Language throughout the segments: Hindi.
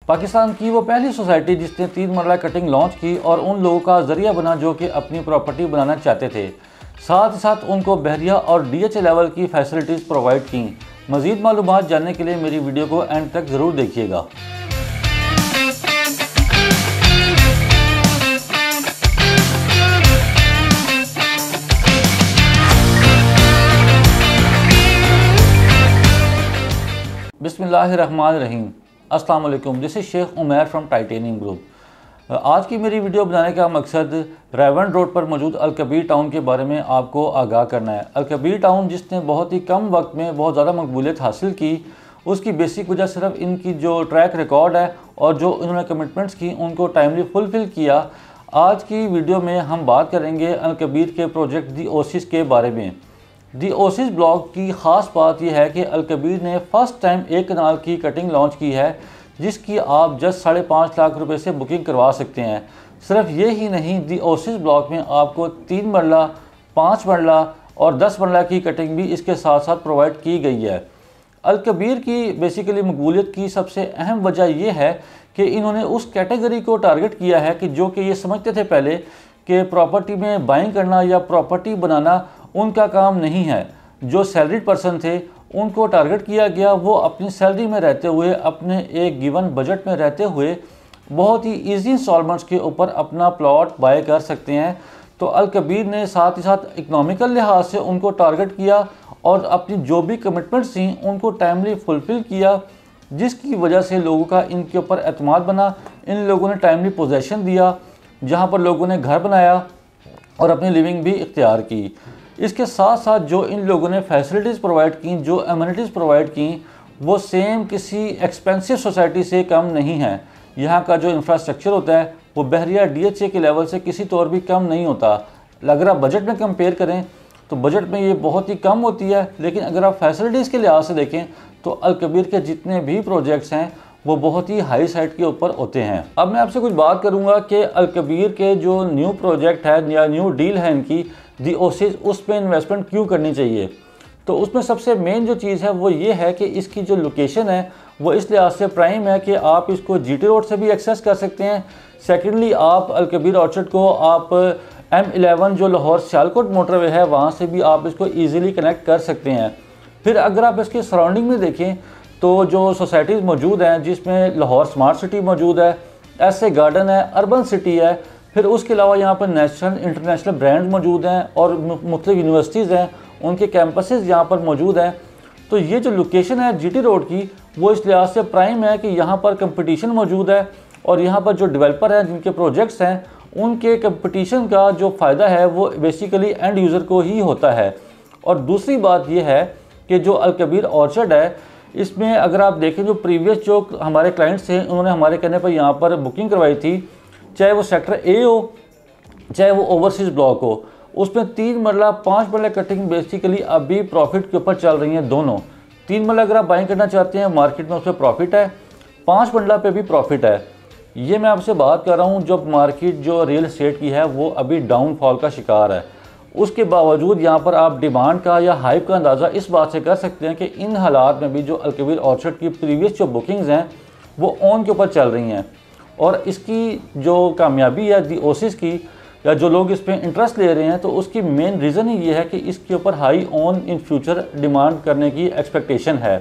पाकिस्तान की वो पहली सोसाइटी जिसने 3 मरला कटिंग लॉन्च की और उन लोगों का जरिया बना जो कि अपनी प्रॉपर्टी बनाना चाहते थे। साथ ही साथ उनको बहरिया और DHA लेवल की फैसिलिटीज़ प्रोवाइड की। मज़ीद मालूमात जानने के लिए मेरी वीडियो को एंड तक ज़रूर देखिएगा। बिस्मिल्लाहिर्रहमानिर्रहीम। अस्सलाम वालेकुम। This is Sheikh Umair from Titanium Group. आज की मेरी वीडियो बनाने का मकसद रेवन रोड पर मौजूद अलकबीर टाउन के बारे में आपको आगाह करना है। अलकबीर टाउन जिसने बहुत ही कम वक्त में बहुत ज़्यादा मकबूलियत हासिल की, उसकी बेसिक वजह सिर्फ इनकी जो ट्रैक रिकॉर्ड है और जो इन्होंने कमिटमेंट्स की उनको टाइमली फुलफ़िल किया। आज की वीडियो में हम बात करेंगे अलकबीर के प्रोजेक्ट दी ओसिस के बारे में। दी ओसिस ब्लॉक की ख़ास बात यह है कि अलकबीर ने फ़र्स्ट टाइम एक कनाल की कटिंग लॉन्च की है जिसकी आप जस्ट 5.5 लाख रुपए से बुकिंग करवा सकते हैं। सिर्फ ये ही नहीं, दी ओसिस ब्लॉक में आपको 3 मरला, 5 मरला और 10 मरला की कटिंग भी इसके साथ साथ प्रोवाइड की गई है। अलकबीर की बेसिकली मकबूलियत की सबसे अहम वजह यह है कि इन्होंने उस कैटेगरी को टारगेट किया है कि जो कि ये समझते थे पहले कि प्रॉपर्टी में बाइंग करना या प्रॉपर्टी बनाना उनका काम नहीं है। जो सैलरीड पर्सन थे उनको टारगेट किया गया, वो अपनी सैलरी में रहते हुए, अपने एक गिवन बजट में रहते हुए बहुत ही इजी इंस्टॉलमेंट्स के ऊपर अपना प्लॉट बाय कर सकते हैं। तो अलकबीर ने साथ ही साथ इकनॉमिकल लिहाज से उनको टारगेट किया और अपनी जो भी कमिटमेंट्स थी उनको टाइमली फुलफ़िल किया, जिसकी वजह से लोगों का इनके ऊपर एतमाद बना। इन लोगों ने टाइमली पोजेसन दिया, जहाँ पर लोगों ने घर बनाया और अपनी लिविंग भी इख्तियार की। इसके साथ साथ जो इन लोगों ने फैसिलिटीज़ प्रोवाइड की, जो एमिनिटीज़ प्रोवाइड की, वो सेम किसी एक्सपेंसिव सोसाइटी से कम नहीं है। यहाँ का जो इंफ्रास्ट्रक्चर होता है वो बहरिया DHA के लेवल से किसी तौर भी कम नहीं होता। अगर आप बजट में कंपेयर करें तो बजट में ये बहुत ही कम होती है, लेकिन अगर आप फैसिलिटीज़ के लिहाज से देखें तो अलकबीर के जितने भी प्रोजेक्ट्स हैं वो बहुत ही हाई साइड के ऊपर होते हैं। अब मैं आपसे कुछ बात करूँगा कि अलकबीर के जो न्यू प्रोजेक्ट है या न्यू डील है इनकी दी ओसिस, उस पर इन्वेस्टमेंट क्यों करनी चाहिए। तो उसमें सबसे मेन जो चीज़ है वो ये है कि इसकी जो लोकेशन है वो इस लिहाज से प्राइम है कि आप इसको GT रोड से भी एक्सेस कर सकते हैं। सेकेंडली आप अलकबीर ऑर्चर्ड को आप M11 जो लाहौर सियालकोट मोटरवे है वहाँ से भी आप इसको ईज़िली कनेक्ट कर सकते हैं। फिर अगर आप इसके सराउंडिंग में देखें तो जो सोसाइटीज़ मौजूद हैं जिसमें लाहौर स्मार्ट सिटी मौजूद है, ऐसे गार्डन है, अर्बन सिटी है, फिर उसके अलावा यहाँ पर नेशनल इंटरनेशनल ब्रांड मौजूद हैं और मुख्तलिफ यूनिवर्सिटीज़ हैं, उनके कैंपसेस यहाँ पर मौजूद हैं। तो ये जो लोकेशन है GT रोड की वो इस लिहाज से प्राइम है कि यहाँ पर कंपटीशन मौजूद है और यहाँ पर जो डेवलपर हैं जिनके प्रोजेक्ट्स हैं उनके कंपटीशन का जो फ़ायदा है वो बेसिकली एंड यूज़र को ही होता है। और दूसरी बात ये है कि जो अलकबीर ऑर्चर्ड है इसमें अगर आप देखें जो प्रीवियस जो हमारे क्लाइंट्स थे उन्होंने हमारे कहने पर यहाँ पर बुकिंग करवाई थी, चाहे वो सेक्टर A हो चाहे वो ओवरसीज़ ब्लॉक हो, उसमें 3 मरला 5 मरला कटिंग बेसिकली अभी प्रॉफिट के ऊपर चल रही हैं दोनों। 3 मरला अगर आप बाइंग करना चाहते हैं मार्केट में उस पर प्रॉफिट है, 5 मरला पे भी प्रॉफिट है। ये मैं आपसे बात कर रहा हूँ जब मार्केट जो रियल एस्टेट की है वो अभी डाउनफॉल का शिकार है। उसके बावजूद यहाँ पर आप डिमांड का या हाइप का अंदाज़ा इस बात से कर सकते हैं कि इन हालात में भी जो अलकबीर ऑर्चर्ड की प्रीवियस जो बुकिंग्स हैं वो ऑन के ऊपर चल रही हैं। और इसकी जो कामयाबी है दी ओसिस की या जो लोग इस पर इंटरेस्ट ले रहे हैं तो उसकी मेन रीज़न ही ये है कि इसके ऊपर high on in future demand करने की एक्सपेक्टेशन है।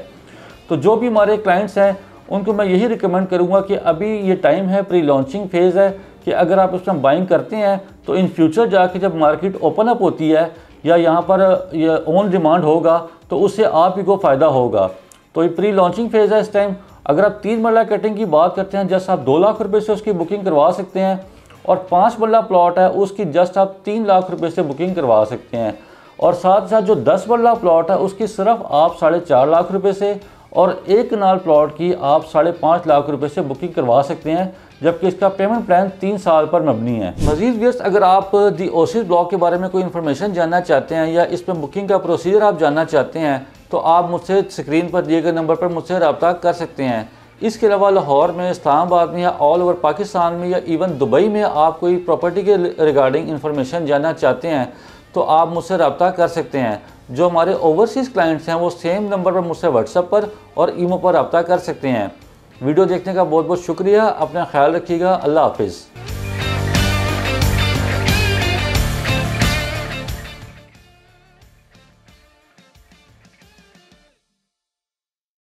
तो जो भी हमारे क्लाइंट्स हैं उनको मैं यही रिकमेंड करूँगा कि अभी ये टाइम है, प्री लॉन्चिंग फेज़ है, कि अगर आप इसमें बाइंग करते हैं तो इन फ्यूचर जाके जब मार्केट ओपन अप होती है या यहाँ पर ये ऑन डिमांड होगा तो उससे आप ही को फ़ायदा होगा। तो ये प्री लॉन्चिंग फेज़ है इस टाइम। अगर आप 3 मरला कटिंग की बात करते हैं जस्ट आप 2 लाख रुपए से उसकी बुकिंग करवा सकते हैं और 5 मरला प्लॉट है उसकी जस्ट आप 3 लाख रुपए से बुकिंग करवा सकते हैं। और साथ साथ जो 10 मरला प्लॉट है उसकी सिर्फ आप 4.5 लाख रुपए से और 1 कनाल प्लॉट की आप 5.5 लाख रुपए से बुकिंग करवा सकते हैं, जबकि इसका पेमेंट प्लान 3 साल पर मबनी है। मज़ीद व्यस्त अगर आप दी ओसिस ब्लॉक के बारे में कोई इन्फॉर्मेशन जानना चाहते हैं या इसमें बुकिंग का प्रोसीजर आप जानना चाहते हैं तो आप मुझसे स्क्रीन पर दिए गए नंबर पर मुझसे रब्ता कर सकते हैं। इसके अलावा लाहौर में, इस्लामाबाद में या ऑल ओवर पाकिस्तान में या इवन दुबई में आप कोई प्रॉपर्टी के रिगार्डिंग इन्फॉर्मेशन जानना चाहते हैं तो आप मुझसे रब्ता कर सकते हैं। जो हमारे ओवरसीज़ क्लाइंट्स हैं वो सेम नंबर पर मुझसे व्हाट्सएप पर और ईमो पर रब्ता कर सकते हैं। वीडियो देखने का बहुत बहुत शुक्रिया। अपना ख्याल रखिएगा। अल्लाह हाफिज़।